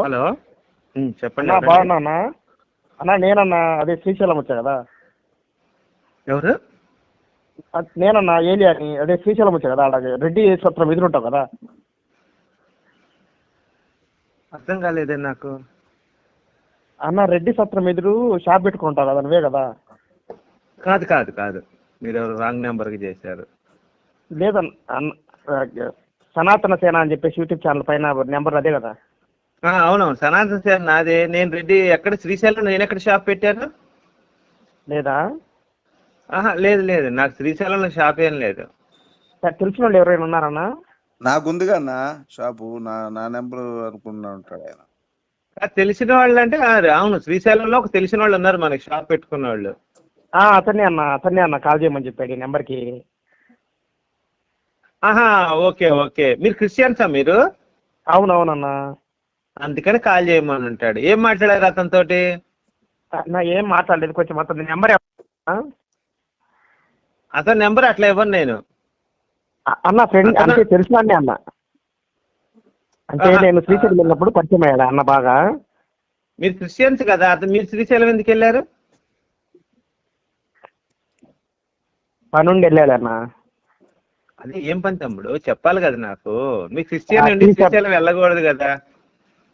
Hello చెప్పండి. అన్నా బాగున్నా అన్నా? అన్నా నేనన్నా అదే శ్రీశైలం వచ్చా కదా. ఎవరు? నేనన్నా ఏలియాని, అదే శ్రీశైలం వచ్చా కదా, అలాగే రెడ్డి సత్రం ఎదురుంటావు కదా. అర్థం కాలేదే నాకు. అన్న రెడ్డి సత్రం ఎదురు షాప్ పెట్టుకుంటావు కదా, నువ్వే కదా? కాదు కాదు కాదు, మీరు రాంగ్ నెంబర్కి చేశారు. లేదన్న, సనాతన సేన అని చెప్పేసి యూట్యూబ్ ఛానల్ పైన నెంబర్ అదే కదా. అవునవును, సనాతన సేన నాదే. నేను రెడ్డి ఎక్కడ శ్రీశైలం, నేను ఎక్కడ షాప్ పెట్టాను? లేదా? లేదు లేదు, నాకు శ్రీశైలంలో షాప్ ఏం లేదు. తెలిసిన వాళ్ళు ఎవరైనా ఉన్నారన్నా? నాకుందిగా అన్న షాపు, నా నెంబర్ అనుకున్నా ఉంటాడు ఆయన. తెలిసిన వాళ్ళు అంటే అవును, శ్రీశైలంలో ఒక తెలిసిన వాళ్ళు ఉన్నారు మనకి షాప్ పెట్టుకున్న వాళ్ళు. అతనే అన్న కాల్ చేయమని చెప్పాడు ఈ నెంబర్కి. ఓకే ఓకే, మీరు క్రిస్టియన్సా మీరు? అవునవునన్నా. అందుకని కాల్ చేయమని ఉంటాడు. ఏం మాట్లాడారు అతనితోటి? నా ఏం మాట్లాడలేదు, కొంచెం అతని నెంబర్. అతని నెంబర్ అట్లా ఇవ్వను నేను అన్న. ఫ్రెండ్ అంటే తెలిసిన అన్న, అంటే నేను శ్రీశైలం వెళ్ళినప్పుడు పరిచయం అయ్యాడు అన్న బాగా. మీరు క్రిస్టియన్స్ కదా, మీరు శ్రీశైలం ఎందుకు వెళ్ళారు? పనుండి వెళ్ళాడు అన్న. అది ఏం పని తమ్ముడు, చెప్పాలి కదా నాకు. మీకు క్రిస్టియన్ నుండి శ్రీశైలం వెళ్ళకూడదు కదా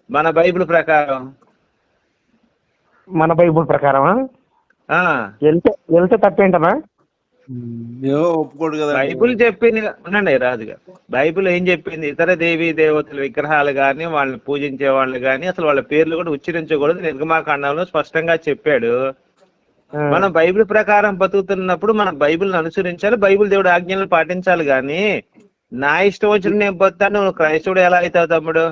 మన బైబిల్ ప్రకారం. మన బైబుల్ ప్రకారమా? వెళ్తే తప్పేంటనా? ఒప్పుకోడు కదా. బైబుల్ చెప్పింది ఉండండి రాజుగా. బైబుల్ ఏం చెప్పింది? ఇతర దేవీ దేవతల విగ్రహాలు కానీ, వాళ్ళని పూజించే వాళ్ళు కానీ అసలు వాళ్ళ పేర్లు కూడా ఉచ్చరించకూడదు. నిర్గమాకాండంలో స్పష్టంగా చెప్పాడు. మనం బైబిల్ ప్రకారం బతుకుతున్నప్పుడు మనం బైబిల్ని అనుసరించాలి, బైబిల్ దేవుడు ఆజ్ఞలను పాటించాలి. కానీ నా ఇష్టం వచ్చిన నేను పోతాను, నువ్వు క్రైస్తవుడు ఎలా అవుతావు తమ్ముడు?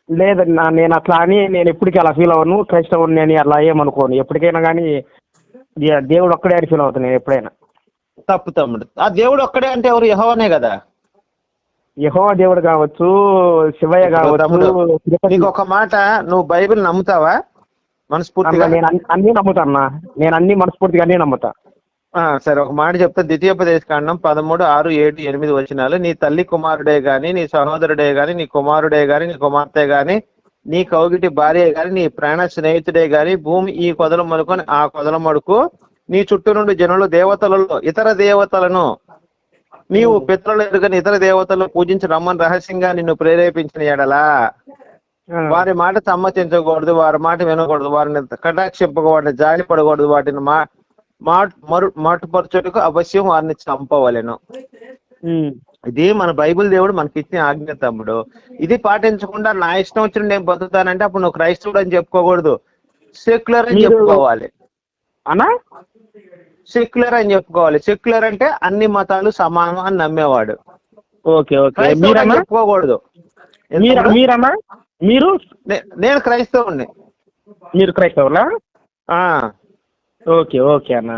లేదన్నా, నేను అట్లా అని నేను ఎప్పటికీ అలా ఫీల్ అవ్వను. క్రైస్తవుని అని అలా ఏమనుకోను. ఎప్పటికైనా కానీ దేవుడు ఒక్కడే అని ఫీల్ అవుతాను నేను ఎప్పుడైనా. తప్పు తమ్ముడు, ఆ దేవుడు ఒక్కడే అంటే ఎవరు? యెహోవానే కదా. యెహోవా దేవుడు కావచ్చు, శివయ్య కావచ్చు. నీకు ఒక మాట, నువ్వు బైబిల్ నమ్ముతావా మనస్ఫూర్తిగా? నేను అన్ని నమ్ముతా అన్న, నేను అన్ని మనస్ఫూర్తిగా అన్ని నమ్ముతా. సరే, ఒక మాట చెప్తా. ద్వితీయోపదేశకాండం 13:6-7-8 వచనాలు. నీ తల్లి కుమారుడే గాని, నీ సహోదరుడే గాని, నీ కుమారుడే గాని, నీ కుమార్తె గాని, నీ కౌగిటి భార్య గాని, నీ ప్రాణ స్నేహితుడే గాని, భూమి ఈ కొదలు మడుకొని ఆ కొదల మడుకు, నీ చుట్టూ నుండి జనులు దేవతలలో ఇతర దేవతలను నీవు పితరులు ఎరుగని ఇతర దేవతలను పూజించి రమ్మని రహస్యంగా నిన్ను ప్రేరేపించిన ఎడలా వారి మాట సమ్మతించకూడదు, వారి మాట వినకూడదు, వారిని కటాక్షింపకూడదు, వాటిని జాలి పడకూడదు, వాటిని మాటుపరచుటకు అవశ్యం వారిని చంపవలెను. ఇది మన బైబిల్ దేవుడు మనకి ఇచ్చిన ఆజ్ఞ తమ్ముడు. ఇది పాటించకుండా నా ఇష్టం వచ్చిన నేను బతుకుతానంటే అప్పుడు నువ్వు క్రైస్తవుడు అని చెప్పుకోకూడదు, సెక్యులర్ అని చెప్పుకోవాలి. అన్నా సెక్యులర్ అని చెప్పుకోవాలి. సెక్యులర్ అంటే అన్ని మతాలు సమానం అని నమ్మేవాడు. Okay okay, చెప్పుకోకూడదు. మీరన్నా? మీరు? నేను క్రైస్తవుని. మీరు క్రైస్తవులా? ఓకే ఓకే అన్న.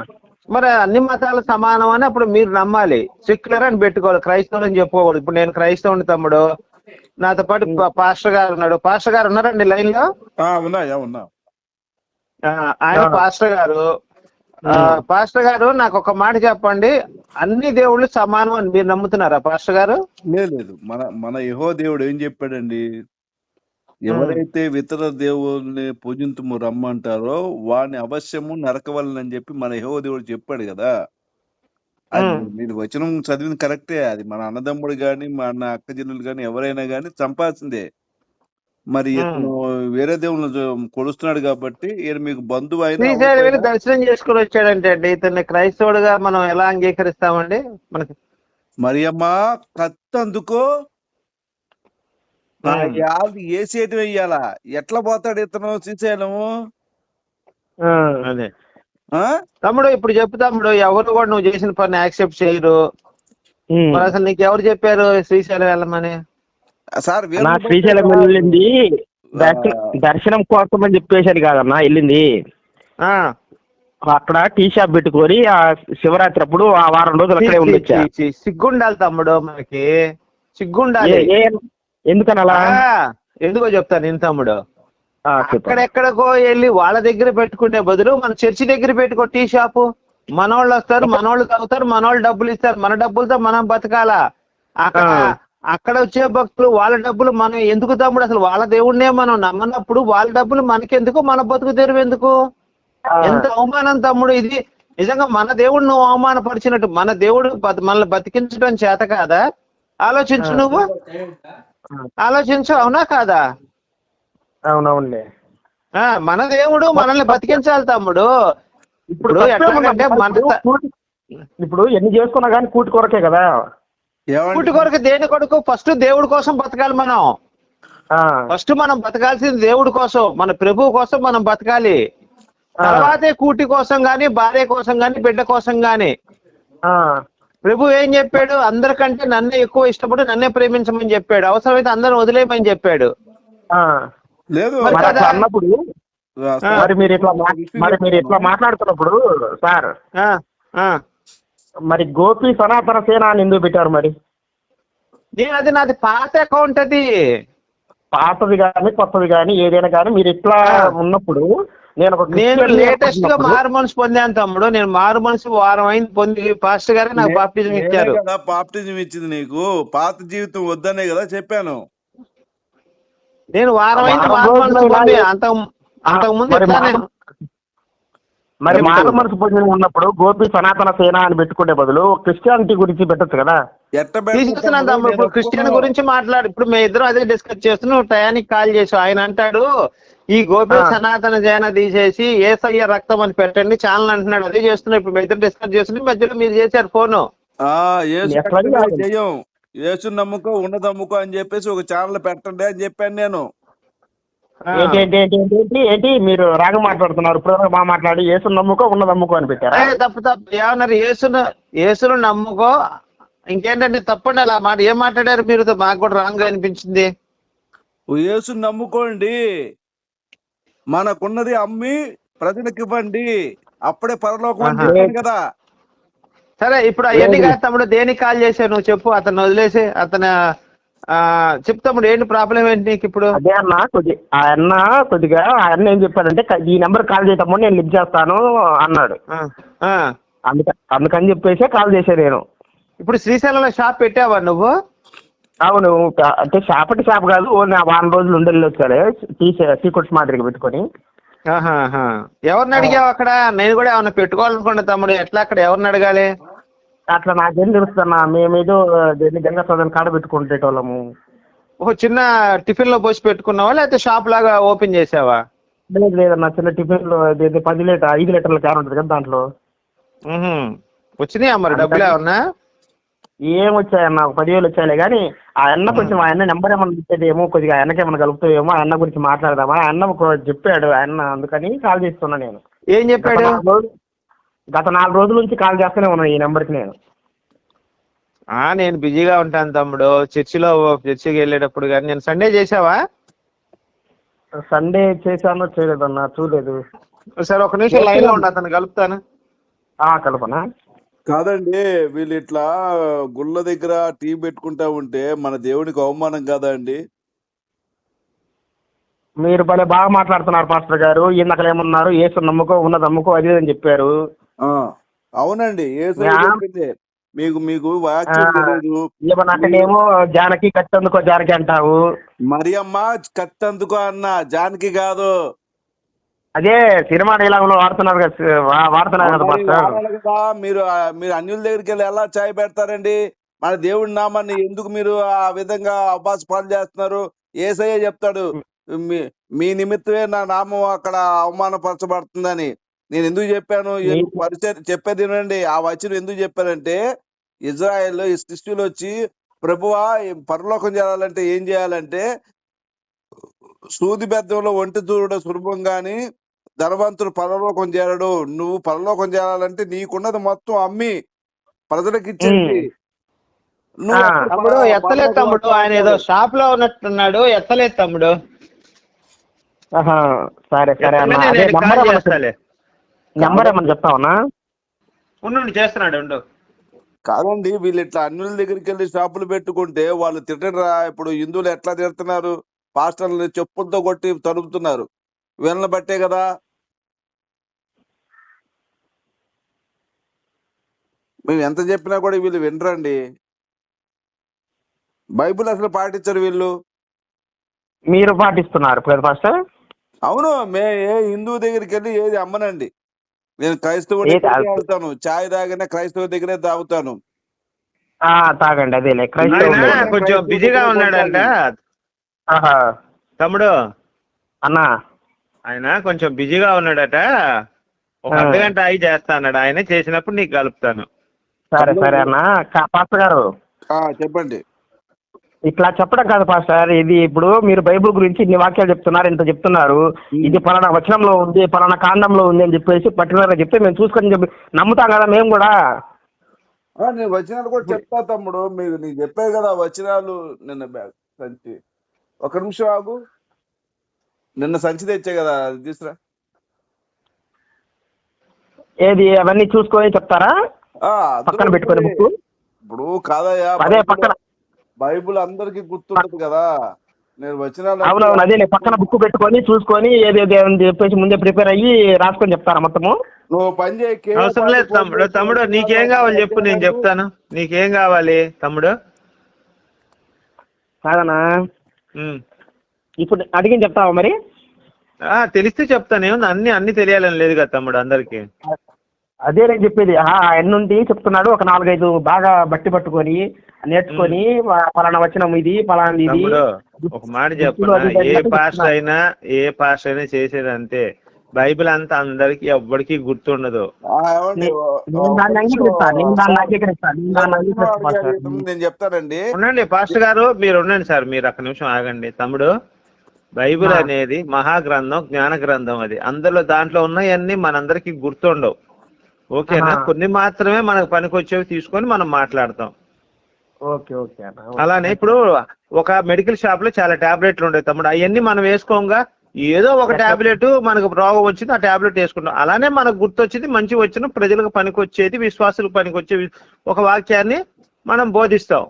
మరి అన్ని మతాలు సమానం అని అప్పుడు మీరు నమ్మాలి. సెక్యులర్ అని పెట్టుకోవాలి, క్రైస్తవులు అని చెప్పుకోకూడదు. ఇప్పుడు నేను క్రైస్తవుని తమ్ముడు, నాతో పాటు పాస్టర్ గారు ఉన్నాడు. పాస్టర్ గారు ఉన్నారండి లైన్ లో? ఆయన పాస్టర్ గారు. పాస్టర్ గారు, నాకు ఒక మాట చెప్పండి, అన్ని దేవుళ్ళు సమానం అని మీరు నమ్ముతున్నారా పాస్టర్ గారు? లేదు, మన యెహోవా దేవుడు ఏం చెప్పాడండి? ఎవరైతే ఇతర దేవుల్ని పూజింతుము రమ్మంటారో వాడిని అవశ్యము నరకవలనని చెప్పి మన యెహోవా దేవుడు చెప్పాడు కదా. అది మీరు వచనం చదివింది కరెక్టే. అది మన అన్నదమ్ముడు గాని, మన అక్క చెల్లెలు గాని ఎవరైనా గాని చంపాల్సిందే. మరి ఇతను వేరే దేవుళ్ళు కొలుస్తున్నాడు కాబట్టి ఈయన మీకు బంధువు అయినా దర్శనం చేసుకుని వచ్చాడంటే అండి, ఇతన్ని క్రైస్తవుడుగా మనం ఎలా అంగీకరిస్తామండి? మనకి మరియమ్మ కత్తి అందుకో ఏసేటి వెయ్యాలా? ఎట్లా పోతాడు ఇతను శ్రీశైలము? అదే తమ్ముడు, ఇప్పుడు చెప్పు తమ్ముడు, ఎవరు కూడా నువ్వు చేసిన పని యాక్సెప్ట్ చేయరు. అసలు నీకు ఎవరు చెప్పారు శ్రీశైలం వెళ్ళమని? సార్ శ్రీశైలం వెళ్ళింది దర్శనం కోసం అని చెప్పేసాడు కాదన్నా వెళ్ళింది. అక్కడ టీ షాప్ పెట్టుకొని ఆ శివరాత్రి అప్పుడు ఆ వారం రోజులు అక్కడే ఉండొచ్చా? సిగ్గుండాలి తమ్ముడు, మనకి సిగ్గుండాలి. ఎందుకనలా? ఎందుకో చెప్తాను నేను తమ్ముడు. అక్కడెక్కడికో వెళ్ళి వాళ్ళ దగ్గర పెట్టుకునే బదులు మన చర్చి దగ్గర పెట్టుకో టీ షాపు. మనోళ్ళు వస్తారు, మనోళ్ళు తాగుతారు, మనోళ్ళు డబ్బులు ఇస్తారు, మన డబ్బులతో మనం బతకాలా? అక్కడ అక్కడ వచ్చే భక్తులు వాళ్ళ డబ్బులు మనం ఎందుకు తమ్ముడు? అసలు వాళ్ళ దేవుడినే మనం నమ్మనప్పుడు వాళ్ళ డబ్బులు మనకెందుకు, మన బతుకు తెరువు ఎందుకు? ఆ, ఎంత అవమానం తమ్ముడు ఇది. నిజంగా మన దేవుడు నువ్వు అవమానపరిచినట్టు, మన దేవుడు మనల్ని బతికించడం చేత కాదా? ఆలోచించు ఆ, నువ్వు, ఆలోచించు, అవునా కాదా? అవునవునులే. మన దేవుడు మనల్ని బతికించాలి తమ్ముడు. ఇప్పుడు ఎట్లాగంటే మన ఇప్పుడు ఎన్ని చేసుకున్నా కానీ కూటి కొరకే కదా. ఏమండి కూటి కొరకు దేని కొరకు? ఫస్ట్ దేవుడి కోసం బతకాలి మనం. ఆ, ఫస్ట్ మనం బతకాల్సింది దేవుడి కోసం, మన ప్రభువు కోసం మనం బతకాలి. ఆ, తర్వాతే కూటి కోసం గాని, భార్య కోసం గాని, బిడ్డ కోసం గాని. ఆ, ప్రభు ఏం చెప్పాడు? అందరికంటే నన్నే ఎక్కువ ఇష్టపడి నన్నే ప్రేమించమని చెప్పాడు. అవసరమైతే అందరిని వదిలేయమని చెప్పాడు. ఆ. లేదు మరి మరి కదా. అట్లా అన్నప్పుడు మరి మీరు ఇట్లా మాట్లాడుతున్నప్పుడు సార్, ఆ, ఆ. మరి గోపి సనాతన సేన అని ఎందుకు పెట్టారు మరి? అది నాది పాత అకౌంట్ అది. పాతది కానీ కొత్తది కానీ ఏదైనా కానీ మీరు ఇట్లా ఉన్నప్పుడు నేను ఒక నేను క్రిస్టియన్ని లేటెస్ట్ గా అనుకుంటున్నప్పుడు- మారు మనసు పొందాను తమ్ముడు. నేను మారు మనసు వారం అయింది పొంది, పాస్టర్ గారే నాకు బాప్టిజం నేనే ఇచ్చారు. కదా బాప్టిజం ఇచ్చింది నీకు. పాత జీవితం వద్దనే కదా చెప్పాను. నేను వారం అయింది వారం మారు మనసు రోజులు పొంది. ఇలా- అంతకు ముందు మరి ఇట్లానే. మరి మారు మనసు పొందిన ఉన్నప్పుడు గోపి సనాతన సేన అని పెట్టుకునే బదులు క్రిస్టియానిటీ గురించి పెట్టచ్చు కదా. ఎట్ట పెడతావు తీసేస్తున్నాను తమ్ముడు? తమ్ముడు. నేను ఇప్పుడు క్రిస్టియన్ ఒప్పుకోను. గురించి మాట్లాడు. ఇప్పుడు మేము ఇద్దరం అదే డిస్కస్ చేస్తున్నాం. నువ్వు టయానికి కాల్ చేసావు. ఆయన అంటాడు ఈ గోపి ఆ. సనాతన జైన తీసేసి ఏసయ్య రక్తం అని పెట్టండి ఛానల్ అంటున్నాడు. అదే చేస్తున్నాం. ఇప్పుడు మేము ఇద్దరు డిస్కస్ చేస్తున్నాం. మధ్యలో మీరు చేశారు ఫోను. యేసు ఎట్లా కట్టడే కాదు. చెయ్యం. యేసు నమ్ముకో ఉన్నది అమ్ముకో అని చెప్పేసి ఒక ఛానల్ పెట్టండి అని చెప్పాను నేను. ఆ. ఏంటి ఏంటి ఏంటి ఏంటి ఏంటి ఏంటి మీరు రాగ మాట్లాడుతున్నారు? ఇప్పుడు బాగా మాట్లాడి యేసు నమ్ముకో ఉన్నది అమ్ముకో అని పెట్టారా? తప్పు ఏమన్నారు? యేసును నమ్ముకో. ఇంకేంటంటే తప్పండి అలా మాట. ఏం మాట్లాడారు మీరు? మాకు కూడా రాంగ్ గా అనిపించింది. యేసు నమ్ముకోండి, మనకున్నది అమ్మి ప్రజలకు ఇవ్వండి, అప్పుడే పరలోకం అని ఆహా. చెప్పాను కదా. సరే ఇప్పుడు అవన్నీ కాదు తమ్ముడు. దేనికి కాల్ చేశావు నువ్వు చెప్పు. అతను వదిలేసి అతను చెప్పు తమ్ముడు. ఏంటి ప్రాబ్లం ఏంటి నీకు ఇప్పుడు? అదే అన్న కొద్దిగా ఆయన ఏం చెప్పాడంటే ఈ నెంబర్ కాల్ చేయటము నేను లిఫ్ట్ చేస్తాను అన్నాడు. ఆ, ఆ. అందుకని చెప్పేసి కాల్ చేశాను నేను. ఇప్పుడు శ్రీశైలంలో షాప్ పెట్టావా నువ్వు? అవును, అంటే షాప్ కాదు, ఓన్లీ వారం రోజులు ఉండేళ్ళు వచ్చాడు సీక్రెట్స్ మాదిరిగా పెట్టుకొని. ఆహాహా. ఎవరిని అడిగావు అక్కడ? నేను కూడా ఏమన్నా పెట్టుకోవాలనుకున్నా తమ్ముడు. ఎట్లా అక్కడ ఎవరిని అడగాలి? అట్లా నాకేం తెలుస్తున్నా, మేమేదో గంగా సోదరుని కాడ పెట్టుకుంటేటోళ్ళము. చిన్న టిఫిన్ లో పోసి పెట్టుకున్నావా లేకపోతే షాప్ లాగా ఓపెన్ చేసావా? లేదన్న, చిన్న టిఫిన్లో 5 లీటర్ల క్యాన్ ఉంటుంది కదా, దాంట్లో. వచ్చినాయా మరి డబ్బులు ఏమన్నా? ఏం వచ్చాయన్న, 10,000 వచ్చాయిలే కానీ ఆ అన్న కొంచెం ఆయన నెంబర్ ఏమన్నా ఇచ్చేదేమో, కొద్దిగా ఆయనకి ఏమన్నా కలుపుతాయేమో, ఆ అన్న గురించి మాట్లాడదామా, ఆ అన్న చెప్పాడు ఆయన, అందుకని కాల్ చేస్తున్నా నేను. ఏం చెప్పాడు? గత 4 రోజుల నుంచి కాల్ చేస్తూనే ఉన్నాను ఈ నెంబర్కి నేను. నేను బిజీగా ఉంటాను తమ్ముడు. చర్చికి వెళ్ళేటప్పుడు. కానీ నేను సండే చేసావా? సండే చేశానో చేయలేదన్న, చూడలేదు. సరే ఒక నిమిషం లైన్ లో ఉండు, అతను కలుపుతాను. కలపనా? కాదండి, వీళ్ళు ఇట్లా గుళ్ళ దగ్గర టీ పెట్టుకుంటా ఉంటే మన దేవునికి అవమానం కాదా అండి? మీరు భలే బాగా మాట్లాడుతున్నారు పాస్టర్ గారు. ఇందాక ఏమన్నారు? యేసు నమ్ముకో ఉన్నది అమ్ముకో అది అని చెప్పారు. అవునండి, యేసయ్య చెప్పింది. మీకు వాక్యం తెలియదు. ఏమన్నాకేమో జానకి కట్టెందుకో జానకి అంటావు. మరియమ్మ కత్తందుకో అన్న, జానకి కాదు. అదే సినిమా డైలాగులో వాడుతున్నారు కదా పాస్టర్. వాడాలి కదా. మీరు అన్యుల దగ్గరికి వెళ్ళి ఎలా చాయ్ పెడతారండి? మన దేవుడి నామాన్ని ఎందుకు మీరు ఆ విధంగా అబ్బాస్ పాలు చేస్తున్నారు? యేసయ్య చెప్తాడు, మీ నిమిత్తమే నా నామం అక్కడ అవమానపరచబడుతుందని. నేను ఎందుకు చెప్పాను? పరిచయం చెప్పేది వినండి. ఆ వచనం ఎందుకు చెప్పానంటే, ఇజ్రాయెల్లో ఈ శిష్యులు వచ్చి, ప్రభువా పరలోకం చేయాలంటే ఏం చేయాలంటే, సూది బెద్దంలో ఒంటి దూరుడు సులభం గాని ధనవంతుడు పరలోకం చేరడు. నువ్వు పరలోకం చేరాలంటే నీకున్నది మొత్తం అమ్మి ప్రజలకు ఇచ్చేసి తమ్ముడు ఎత్తలేదు తమ్ముడు. ఆయన ఏదో షాప్ లో ఉన్నట్టున్నాడు. ఎత్తలేదు తమ్ముడు. సరే సరే అన్న, నెంబర్ ఏమన్నా చెప్తావన్నా? ఉండు చేస్తున్నాడు ఉండు. కాదండి, వీళ్ళు ఇట్లా అన్యుల దగ్గరికి వెళ్ళి షాపులు పెట్టుకుంటే వాళ్ళు తిట్టరా? ఇప్పుడు హిందువులు ఎట్లా తిడుతున్నారు? పాస్టర్లు చెప్పులతో కొట్టి తరుపుతున్నారు. వీళ్ళని బట్టే కదా. మేము ఎంత చెప్పినా కూడా వీళ్ళు వినరండి. బైబిల్ అసలు పాటించరు వీళ్ళు. మీరు పాటిస్తున్నారు కదా పాస్టర్? అవును, ఏ హిందూ దగ్గరికి వెళ్ళి ఏది అమ్మనండి. నేను క్రైస్తవుడి ఏది దగ్గరే వెళ్తాను, చాయ్ తాగినా క్రైస్తవ దగ్గరే తాగుతాను. తాగండి, అదేలే ఆయన క్రైస్తవులు. కొంచెం బిజీగా ఉన్నాడంట ఆహా. తమ్ముడు. అన్నా ఆయన కొంచెం బిజీగా ఉన్నాడట. ఒక అర్ధగంట అయి చేస్తా అన్నాడు. ఆయన చేసినప్పుడు నీకు కలుపుతాను. సరే సరే అన్న. పాస్టర్ గారు చెప్పండి. ఇట్లా చెప్పడం కాదు పాస్టర్, ఇది ఇప్పుడు మీరు బైబిల్ గురించి ఇన్ని వాక్యాలు చెప్తున్నారు, ఇంత చెప్తున్నారు, ఇది పలానా వచనంలో ఉంది, పలానా కాండంలో ఉంది అని చెప్పేసి పర్టికులర్గా చెప్తే మేము చూసుకొని చెప్పి నమ్ముతాం కదా మేము కూడా. నేను వచనాలు కూడా చెప్తా తమ్ముడు. మీరు నీకు చెప్పారు కదా వచనాలు. నిన్న సంచి, ఒక నిమిషం ఆగు. నిన్న సంచి తెచ్చే కదా, అది తీసురా. ఏది అవన్నీ చూసుకొని చెప్తారా? పక్కన పెట్టుకొని బుక్. ఇప్పుడు కాదయ్యా, అదే పక్కన బైబుల్ అందరికి గుర్తుంటది కదా. నేను వచనాలు అవునవును, అదే పక్కన బుక్ పెట్టుకొని చూసుకొని ఏదేది అని చెప్పేసి ముందే ప్రిపేర్ అయ్యి రాసుకొని చెప్తారా మొత్తము? నువ్వు పని చేయి. అవసరం లేదు తమ్ముడు. తమ్ముడు నీకేం కావాలి చెప్పు, నేను చెప్తాను. నీకేం కావాలి తమ్ముడు? కాదనా ఇప్పుడు అడిగింది చెప్తావా మరి? తెలిస్తే చెప్తాను. ఏముంది, అన్ని తెలియాలని లేదు కదా తమ్ముడు అందరికి. అదే నేను చెప్పేది. ఎన్నుండి చెప్తున్నాడు, ఒక 4-5 బాగా బట్టి పట్టుకొని నేర్చుకొని పలానా వచనం ఇది, పలానా ఇది. ఒక మాట చెప్పనా, ఏ పాస్టర్ అయినా చేసేది అంతే. బైబిల్ అంతా అందరికి ఎవ్వడికి గుర్తుండదు. నేను చెప్తానండి. ఉండండి పాస్టర్ గారు, మీరు ఉండండి సార్, మీరు ఒక్క నిమిషం ఆగండి తమ్ముడు. బైబిల్ అనేది మహాగ్రంథం, జ్ఞాన గ్రంథం. అది అందులో దాంట్లో ఉన్నాయన్నీ మనందరికి గుర్తుండవు. ఓకేనా? కొన్ని మాత్రమే మనకు పనికొచ్చేవి తీసుకొని మనం మాట్లాడతాం. అలానే ఇప్పుడు ఒక మెడికల్ షాప్ లో చాలా టాబ్లెట్లు ఉంటాయి తమ్ముడు. అవన్నీ మనం వేసుకోంగా. ఏదో ఒక టాబ్లెట్ మనకు రోగం వచ్చింది, ఆ టాబ్లెట్ వేసుకుంటాం. అలానే మనకు గుర్తొచ్చేది, మంచి వచ్చిన ప్రజలకు పనికొచ్చేది, విశ్వాసులకు పనికొచ్చే ఒక వాక్యాన్ని మనం బోధిస్తాం.